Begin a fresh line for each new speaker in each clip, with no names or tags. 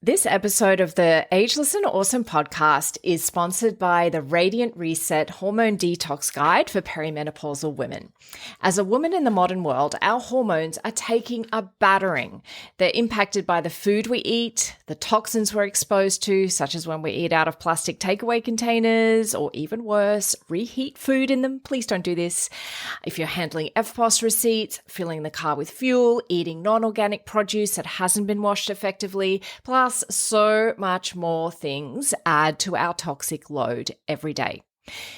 This episode of the Ageless and Awesome podcast is sponsored by the Radiant Reset Hormone Detox Guide for Perimenopausal Women. As a woman in the modern world, our hormones are taking a battering. They're impacted by the food we eat, the toxins we're exposed to, such as when we eat out of plastic takeaway containers, or even worse, reheat food in them. Please don't do this. If you're handling FPOS receipts, filling the car with fuel, eating non-organic produce that hasn't been washed effectively, plus so much more things add to our toxic load every day.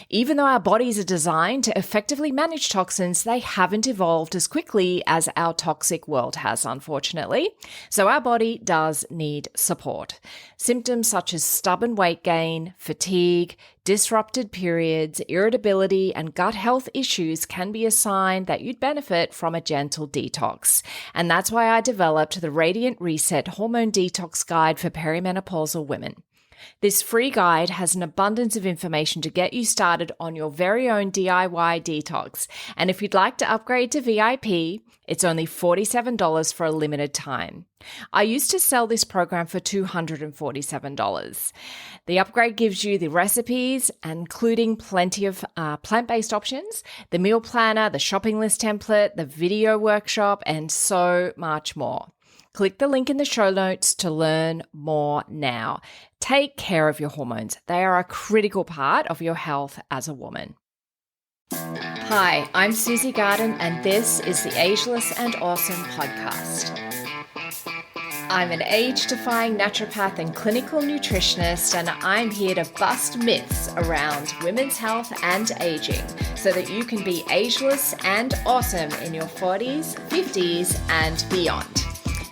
Even though our bodies are designed to effectively manage toxins, they haven't evolved as quickly as our toxic world has, unfortunately. So our body does need support. Symptoms such as stubborn weight gain, fatigue, disrupted periods, irritability, and gut health issues can be a sign that you'd benefit from a gentle detox. And that's why I developed the Radiant Reset Hormone Detox Guide for Perimenopausal Women. This free guide has an abundance of information to get you started on your very own DIY detox. And if you'd like to upgrade to VIP, it's only $47 for a limited time. I used to sell this program for $247. The upgrade gives you the recipes, including plenty of plant-based options, the meal planner, the shopping list template, the video workshop, and so much more. Click the link in the show notes to learn more now. Take care of your hormones. They are a critical part of your health as a woman. Hi, I'm Susie Garden, and this is the Ageless and Awesome podcast. I'm an age-defying naturopath and clinical nutritionist, and I'm here to bust myths around women's health and aging so that you can be ageless and awesome in your 40s, 50s, and beyond.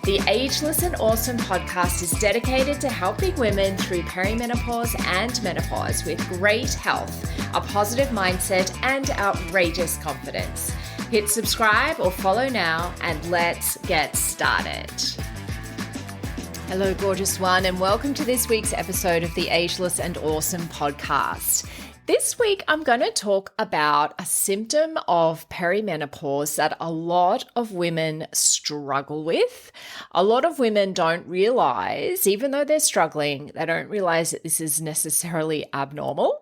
The Ageless and Awesome podcast is dedicated to helping women through perimenopause and menopause with great health, a positive mindset, and outrageous confidence. Hit subscribe or follow now, and let's get started. Hello, gorgeous one, and welcome to this week's episode of the Ageless and Awesome podcast. This week, I'm going to talk about a symptom of perimenopause that a lot of women struggle with. A lot of women don't realize, even though they're struggling, they don't realize that this is necessarily abnormal,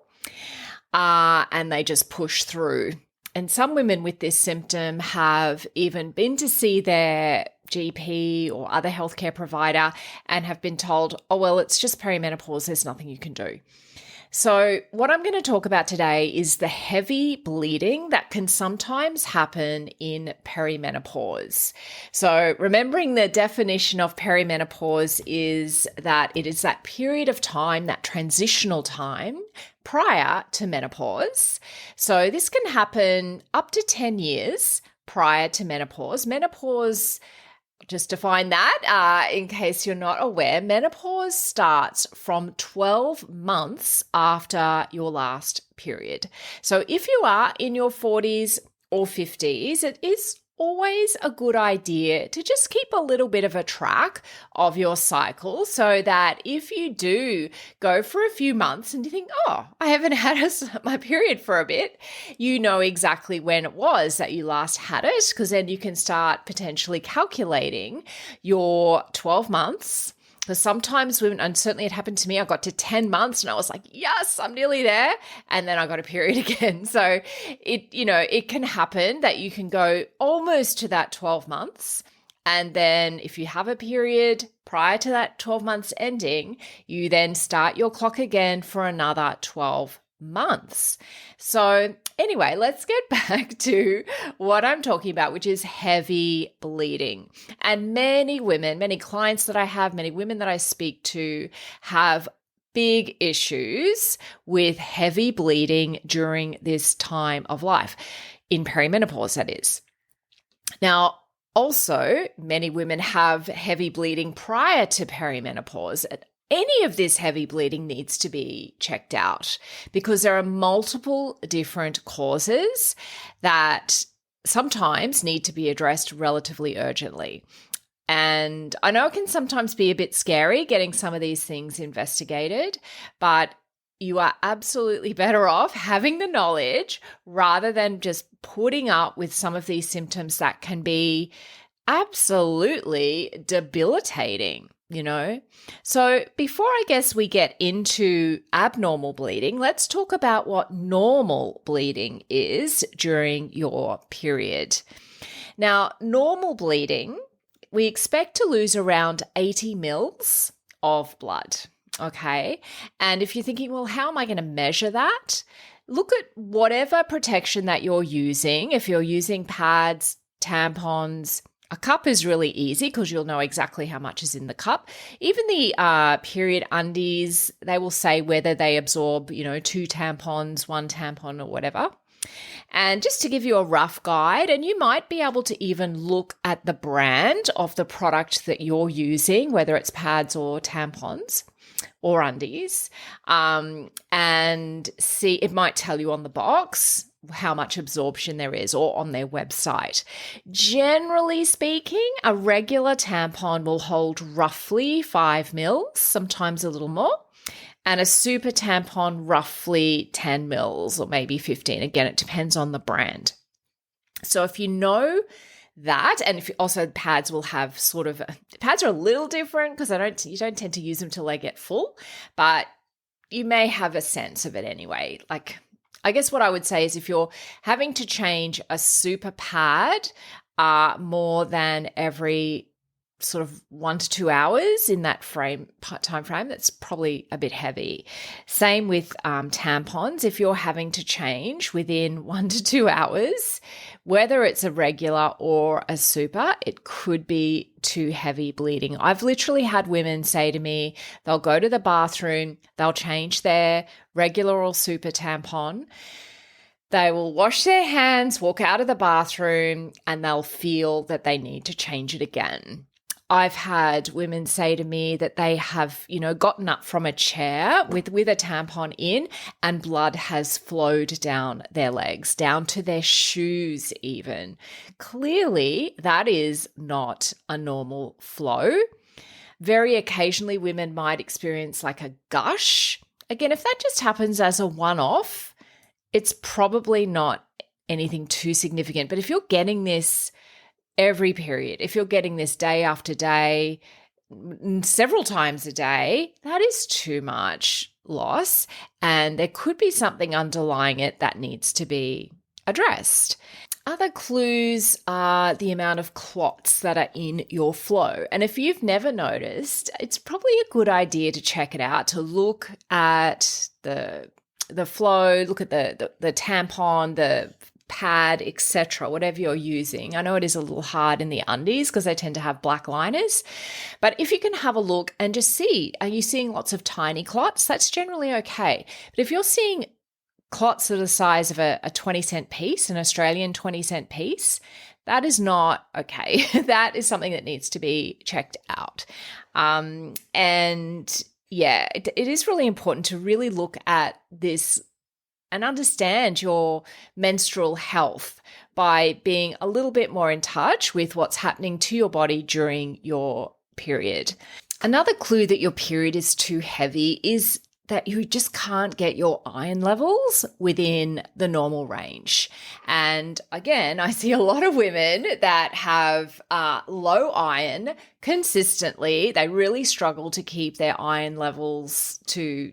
and they just push through. And some women with this symptom have even been to see their GP or other healthcare provider and have been told, oh, well, it's just perimenopause, there's nothing you can do. So what I'm going to talk about today is the heavy bleeding that can sometimes happen in perimenopause. So remembering the definition of perimenopause is that it is that period of time, that transitional time prior to menopause. So this can happen up to 10 years prior to menopause. Menopause, just to define that, in case you're not aware, menopause starts from 12 months after your last period. So if you are in your 40s or 50s, it is always a good idea to just keep a little bit of a track of your cycle so that if you do go for a few months and you think, oh, I haven't had my period for a bit, you know exactly when it was that you last had it, because then you can start potentially calculating your 12 months. Because sometimes women, and certainly it happened to me, I got to 10 months and I was like, yes, I'm nearly there. And then I got a period again. So it can happen that you can go almost to that 12 months. And then if you have a period prior to that 12 months ending, you then start your clock again for another 12 months. So anyway, let's get back to what I'm talking about, which is heavy bleeding. And many women, many clients that I have, many women that I speak to have big issues with heavy bleeding during this time of life, in perimenopause, that is. Now, also, many women have heavy bleeding prior to perimenopause. Any of this heavy bleeding needs to be checked out because there are multiple different causes that sometimes need to be addressed relatively urgently. And I know it can sometimes be a bit scary getting some of these things investigated, but you are absolutely better off having the knowledge rather than just putting up with some of these symptoms that can be absolutely debilitating. you know? So before I guess we get into abnormal bleeding, let's talk about what normal bleeding is during your period. Now, normal bleeding, we expect to lose around 80 mils of blood, okay? And if you're thinking, well, how am I going to measure that? Look at whatever protection that you're using. If you're using pads, tampons, a cup is really easy because you'll know exactly how much is in the cup. Even the period undies, they will say whether they absorb, 2 tampons, 1 tampon or whatever. And just to give you a rough guide, and you might be able to even look at the brand of the product that you're using, whether it's pads or tampons or undies, and see, it might tell you on the box how much absorption there is or on their website. Generally speaking, a regular tampon will hold roughly 5 mils, sometimes a little more, and a super tampon roughly 10 mils or maybe 15. Again, it depends on the brand. So if you know that, and if also pads will have pads are a little different because you don't tend to use them till they get full, but you may have a sense of it anyway. Like, I guess what I would say is if you're having to change a super pad more than every sort of 1 to 2 hours in that time frame, that's probably a bit heavy. Same with tampons. If you're having to change within 1 to 2 hours, whether it's a regular or a super, it could be too heavy bleeding. I've literally had women say to me, they'll go to the bathroom, they'll change their regular or super tampon, they will wash their hands, walk out of the bathroom, and they'll feel that they need to change it again. I've had women say to me that they have, gotten up from a chair with a tampon in and blood has flowed down their legs, down to their shoes even. Clearly, that is not a normal flow. Very occasionally, women might experience like a gush. Again, if that just happens as a one-off, it's probably not anything too significant. But if you're getting this every period, if you're getting this day after day, several times a day, that is too much loss. And there could be something underlying it that needs to be addressed. Other clues are the amount of clots that are in your flow. And if you've never noticed, it's probably a good idea to check it out, to look at the flow, look at the tampon, the pad, etc., whatever you're using. I know it is a little hard in the undies because they tend to have black liners, but if you can have a look and just see, are you seeing lots of tiny clots? That's generally okay. But if you're seeing clots of the size of a 20-cent piece, an Australian 20-cent piece, that is not okay. That is something that needs to be checked out. And yeah, it is really important to really look at this and understand your menstrual health by being a little bit more in touch with what's happening to your body during your period. Another clue that your period is too heavy is that you just can't get your iron levels within the normal range. And again, I see a lot of women that have low iron consistently. They really struggle to keep their iron levels to,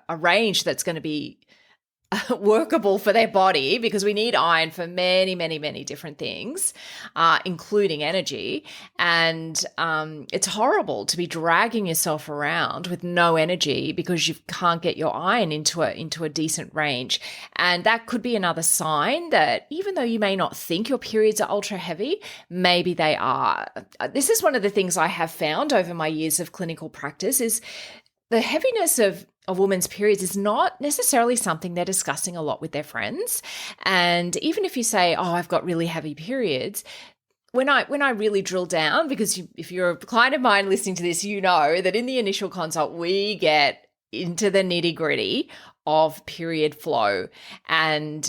a range that's going to be workable for their body, because we need iron for many, many, many different things, including energy. And it's horrible to be dragging yourself around with no energy because you can't get your iron into a decent range. And that could be another sign that even though you may not think your periods are ultra heavy, maybe they are. This is one of the things I have found over my years of clinical practice is the heaviness of a woman's periods is not necessarily something they're discussing a lot with their friends. And even if you say, oh, I've got really heavy periods, when I really drill down, because if you're a client of mine listening to this, you know that in the initial consult, we get into the nitty-gritty of period flow and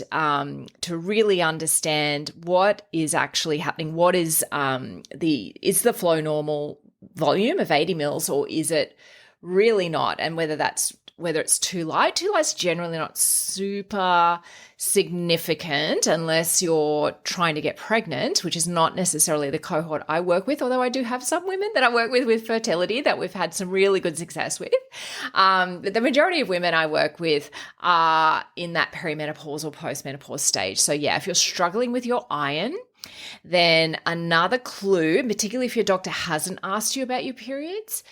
to really understand what is actually happening. What is the flow normal volume of 80 mils, or is it really not, and whether that's whether it's too light. Too light's generally not super significant unless you're trying to get pregnant, which is not necessarily the cohort I work with, although I do have some women that I work with fertility that we've had some really good success with. But the majority of women I work with are in that perimenopause or postmenopause stage. So yeah, if you're struggling with your iron, then another clue, particularly if your doctor hasn't asked you about your periods,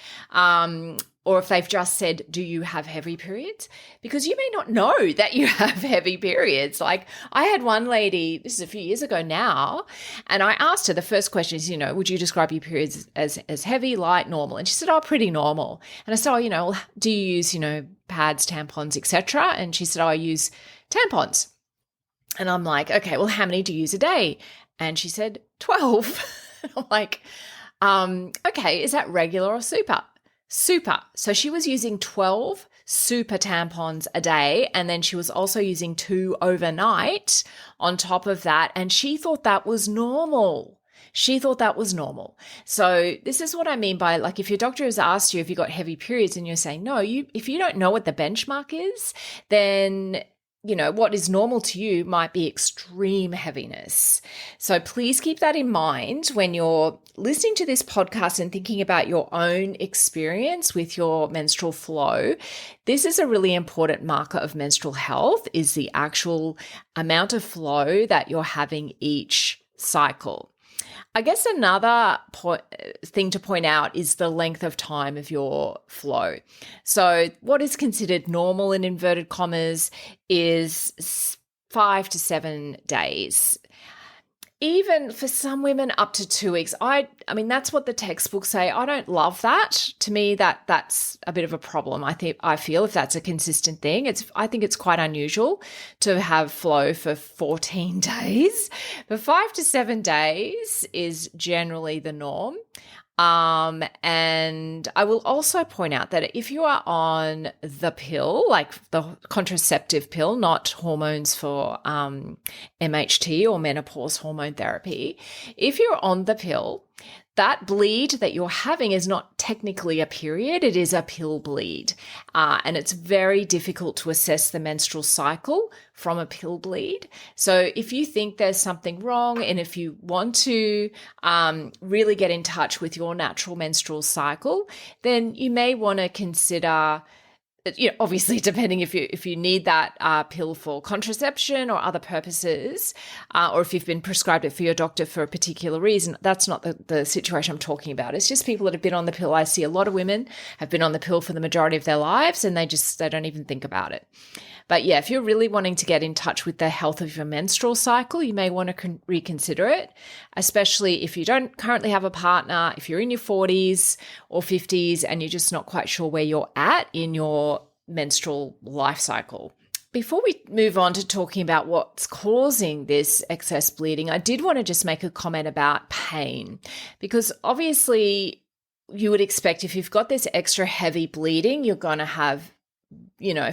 or if they've just said, do you have heavy periods? Because you may not know that you have heavy periods. Like I had one lady, this is a few years ago now, and I asked her, the first question is, would you describe your periods as heavy, light, normal? And she said, pretty normal. And I said, do you use, pads, tampons, etc.? And she said, I use tampons. And I'm like, okay, well, how many do you use a day? And she said, 12. I'm like, okay, is that regular or super? Super. So she was using 12 super tampons a day, and then she was also using 2 overnight on top of that, and she thought that was normal. So this is what I mean by, like, if your doctor has asked you if you got heavy periods and you're saying no, if you don't know what the benchmark is, then what is normal to you might be extreme heaviness. So please keep that in mind when you're listening to this podcast and thinking about your own experience with your menstrual flow. This is a really important marker of menstrual health, is the actual amount of flow that you're having each cycle. I guess another thing to point out is the length of time of your flow. So what is considered normal in inverted commas is 5 to 7 days. Even for some women up to 2 weeks. I mean, that's what the textbooks say. I don't love that. To me, that's a bit of a problem. I feel if that's a consistent thing, I think it's quite unusual to have flow for 14 days. But 5 to 7 days is generally the norm. And I will also point out that if you are on the pill, like the contraceptive pill, not hormones for MHT or menopause hormone therapy, if you're on the pill, that bleed that you're having is not technically a period, it is a pill bleed. And it's very difficult to assess the menstrual cycle from a pill bleed. So if you think there's something wrong, and if you want to really get in touch with your natural menstrual cycle, then you may want to consider, obviously depending if you need that pill for contraception or other purposes, or if you've been prescribed it for your doctor for a particular reason. That's not the situation I'm talking about. It's just people that have been on the pill. I see a lot of women have been on the pill for the majority of their lives, and they don't even think about it. But yeah, if you're really wanting to get in touch with the health of your menstrual cycle, you may want to reconsider it, especially if you don't currently have a partner, if you're in your 40s or 50s and you're just not quite sure where you're at in your menstrual life cycle. Before we move on to talking about what's causing this excess bleeding, I did want to just make a comment about pain, because obviously you would expect if you've got this extra heavy bleeding, you're going to have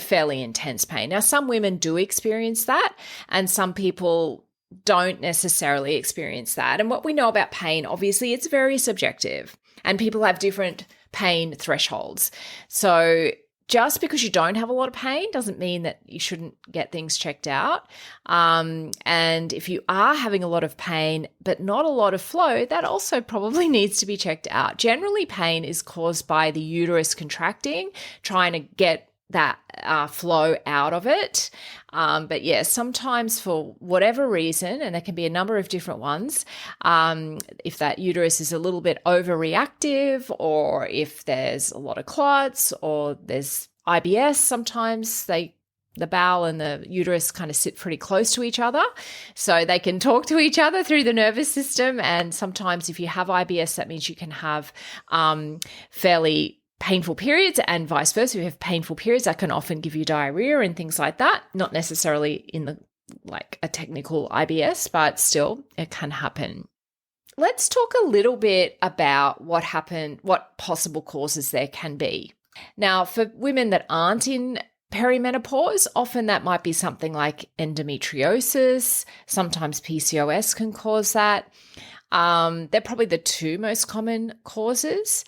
fairly intense pain. Now, some women do experience that, and some people don't necessarily experience that. And what we know about pain, obviously, it's very subjective, and people have different pain thresholds. So just because you don't have a lot of pain doesn't mean that you shouldn't get things checked out. And if you are having a lot of pain but not a lot of flow, that also probably needs to be checked out. Generally, pain is caused by the uterus contracting, trying to get that flow out of it. But yeah, sometimes for whatever reason, and there can be a number of different ones, if that uterus is a little bit overreactive, or if there's a lot of clots, or there's IBS, sometimes the bowel and the uterus kind of sit pretty close to each other, so they can talk to each other through the nervous system. And sometimes if you have IBS, that means you can have fairly painful periods, and vice versa. If you have painful periods, that can often give you diarrhea and things like that. Not necessarily in a technical IBS, but still it can happen. Let's talk a little bit about what possible causes there can be. Now, for women that aren't in perimenopause, often that might be something like endometriosis. Sometimes PCOS can cause that. They're probably the two most common causes.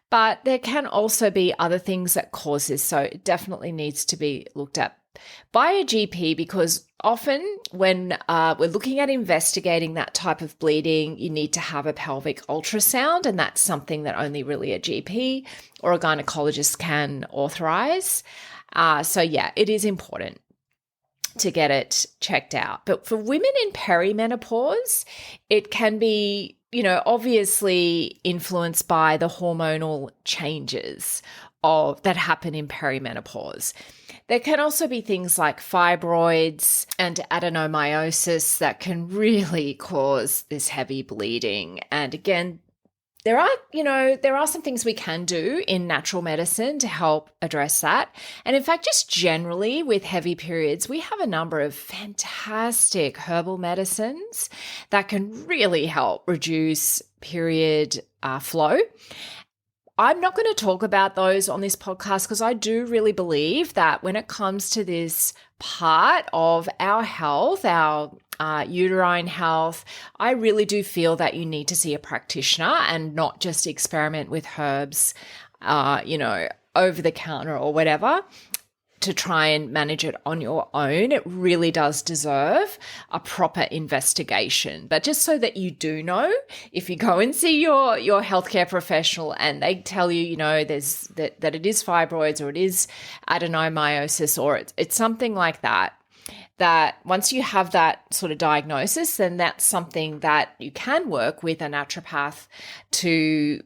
But there can also be other things that cause this. So it definitely needs to be looked at by a GP, because often when we're looking at investigating that type of bleeding, you need to have a pelvic ultrasound, and that's something that only really a GP or a gynecologist can authorize. So yeah, it is important to get it checked out. But for women in perimenopause, it can be, obviously influenced by the hormonal changes that happen in perimenopause. There can also be things like fibroids and adenomyosis that can really cause this heavy bleeding. And again, there are some things we can do in natural medicine to help address that. And in fact, just generally with heavy periods, we have a number of fantastic herbal medicines that can really help reduce period flow. I'm not going to talk about those on this podcast because I do really believe that when it comes to this part of our health, our uterine health, I really do feel that you need to see a practitioner and not just experiment with herbs, over the counter or whatever, to try and manage it on your own. It really does deserve a proper investigation. But just so that you do know, if you go and see your healthcare professional and they tell you, there's that it is fibroids or it is adenomyosis or it's something like that once you have that sort of diagnosis, then that's something that you can work with a naturopath to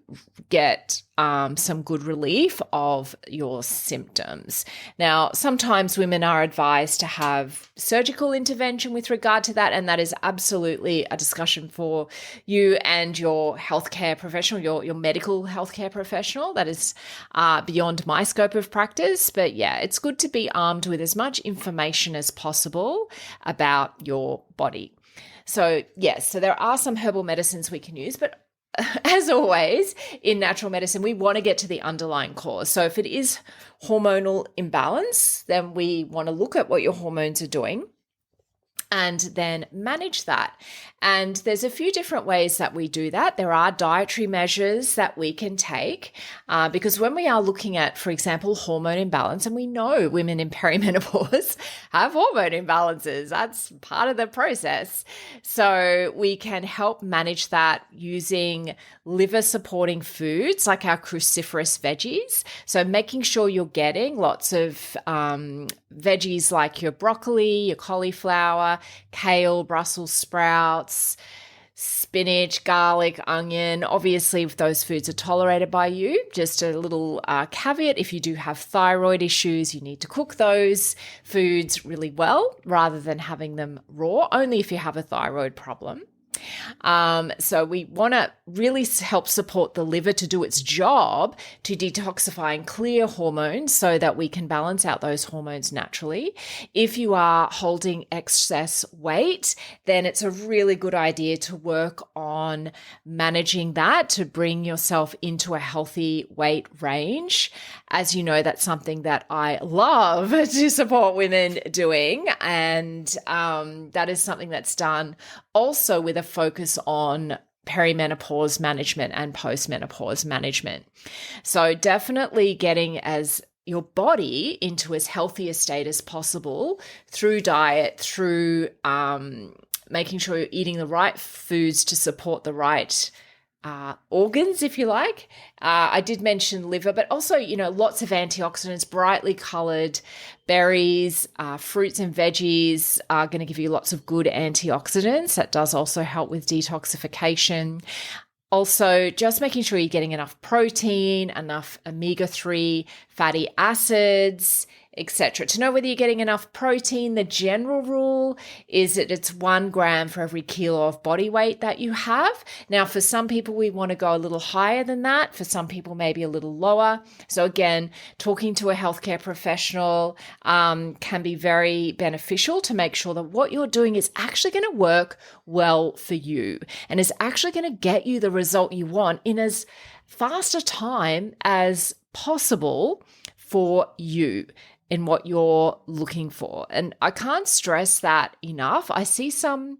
get some good relief of your symptoms. Now, sometimes women are advised to have surgical intervention with regard to that, and that is absolutely a discussion for you and your healthcare professional, your medical healthcare professional. That is beyond my scope of practice. But yeah, it's good to be armed with as much information as possible about your body. So yes, so there are some herbal medicines we can use, but as always, in natural medicine, we want to get to the underlying cause. So if it is hormonal imbalance, then we want to look at what your hormones are doing and then manage that. And there's a few different ways that we do that. There are dietary measures that we can take because when we are looking at, for example, hormone imbalance, and we know women in perimenopause have hormone imbalances, that's part of the process. So we can help manage that using liver supporting foods like our cruciferous veggies. So making sure you're getting lots of veggies like your broccoli, your cauliflower, kale, Brussels sprouts, spinach, garlic, onion. Obviously, if those foods are tolerated by you, just a little caveat, if you do have thyroid issues, you need to cook those foods really well rather than having them raw, only if you have a thyroid problem. So we want to really help support the liver to do its job to detoxify and clear hormones so that we can balance out those hormones naturally. If you are holding excess weight, then it's a really good idea to work on managing that to bring yourself into a healthy weight range. As you know, that's something that I love to support women doing. And that is something that's done also with a focus on perimenopause management and postmenopause management. So definitely getting as your body into as healthy a state as possible through diet, through making sure you're eating the right foods to support the right organs, if you like. I did mention liver, but also, lots of antioxidants, brightly colored berries, fruits and veggies are going to give you lots of good antioxidants. That does also help with detoxification. Also, just making sure you're getting enough protein, enough omega-3 fatty acids, etc. To know whether you're getting enough protein, the general rule is that it's 1 gram for every kilo of body weight that you have. Now, for some people, we want to go a little higher than that. For some people, maybe a little lower. So again, talking to a healthcare professional can be very beneficial to make sure that what you're doing is actually going to work well for you and is actually going to get you the result you want in as fast a time as possible for you in what you're looking for. And I can't stress that enough. I see some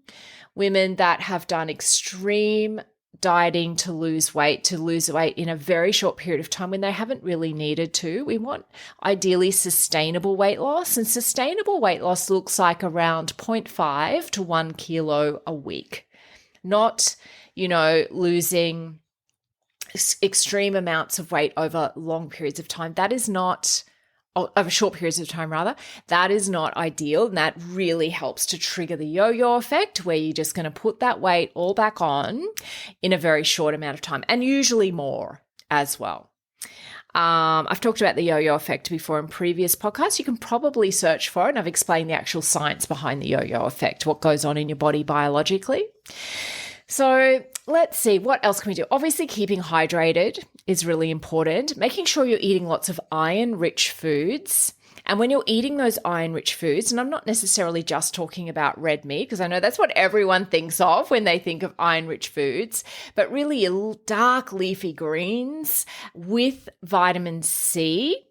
women that have done extreme dieting to lose weight in a very short period of time when they haven't really needed to. We want ideally sustainable weight loss, and sustainable weight loss looks like around 0.5 to 1 kilo a week, not, losing extreme amounts of weight over long periods of time. That is not over short periods of time rather, that is not ideal. And that really helps to trigger the yo-yo effect, where you're just going to put that weight all back on in a very short amount of time, and usually more as well. I've talked about the yo-yo effect before in previous podcasts. You can probably search for it, and I've explained the actual science behind the yo-yo effect, what goes on in your body biologically. So let's see, what else can we do? Obviously, keeping hydrated is really important. Making sure you're eating lots of iron-rich foods. And when you're eating those iron-rich foods, and I'm not necessarily just talking about red meat, because I know that's what everyone thinks of when they think of iron-rich foods, but really your dark leafy greens with vitamin C,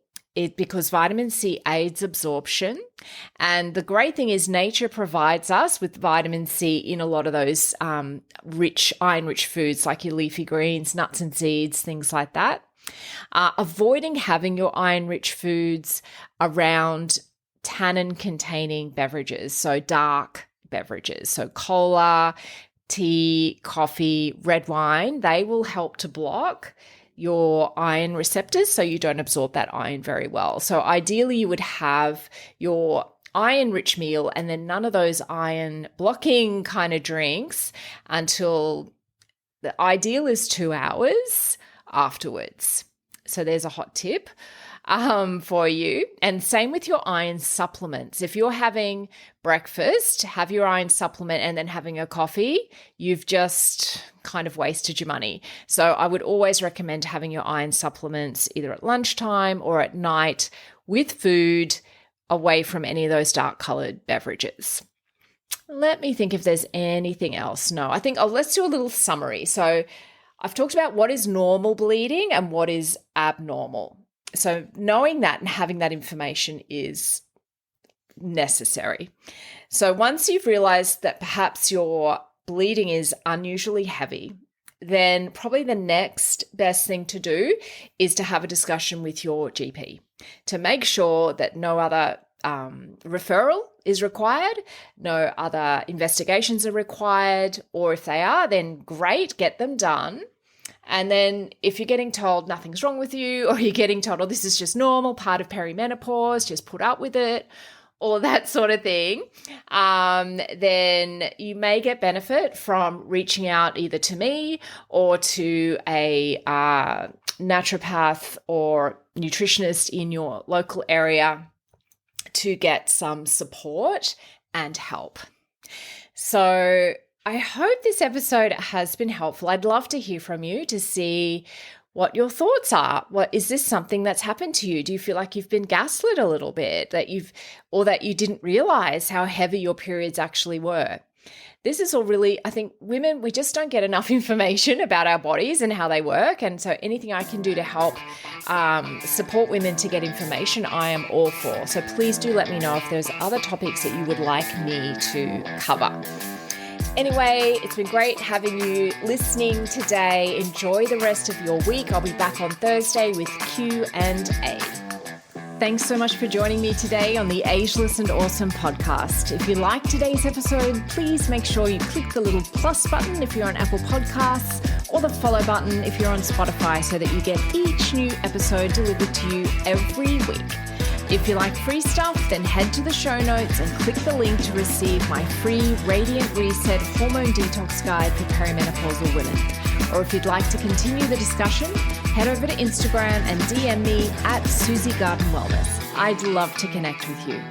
because vitamin C aids absorption. And the great thing is nature provides us with vitamin C in a lot of those iron-rich foods, like your leafy greens, nuts and seeds, things like that. Avoiding having your iron-rich foods around tannin-containing beverages, so dark beverages, so cola, tea, coffee, red wine, they will help to block your iron receptors so you don't absorb that iron very well. So ideally you would have your iron-rich meal and then none of those iron-blocking kind of drinks until the ideal is 2 hours afterwards. So there's a hot tip for you. And same with your iron supplements. If you're having breakfast, have your iron supplement and then having a coffee, you've just kind of wasted your money. So I would always recommend having your iron supplements either at lunchtime or at night with food, away from any of those dark colored beverages. Let me think if there's anything else. No, I think let's do a little summary. So I've talked about what is normal bleeding and what is abnormal. So knowing that and having that information is necessary. So once you've realized that perhaps your bleeding is unusually heavy, then probably the next best thing to do is to have a discussion with your GP to make sure that no other referral is required, no other investigations are required, or if they are, then great, get them done. And then if you're getting told nothing's wrong with you, or you're getting told, oh, this is just normal, part of perimenopause, just put up with it, all of that sort of thing, then you may get benefit from reaching out either to me or to a naturopath or nutritionist in your local area to get some support and help. So I hope this episode has been helpful. I'd love to hear from you to see what your thoughts are. Is this something that's happened to you? Do you feel like you've been gaslit a little bit, that you didn't realize how heavy your periods actually were? This is all really, I think women, we just don't get enough information about our bodies and how they work. And so anything I can do to help support women to get information, I am all for. So please do let me know if there's other topics that you would like me to cover. Anyway, it's been great having you listening today. Enjoy the rest of your week. I'll be back on Thursday with Q&A. Thanks so much for joining me today on the Ageless and Awesome podcast. If you liked today's episode, please make sure you click the little plus button if you're on Apple Podcasts, or the follow button if you're on Spotify, so that you get each new episode delivered to you every week. If you like free stuff, then head to the show notes and click the link to receive my free Radiant Reset Hormone Detox Guide for perimenopausal women. Or if you'd like to continue the discussion, head over to Instagram and DM me at Susie Garden Wellness. I'd love to connect with you.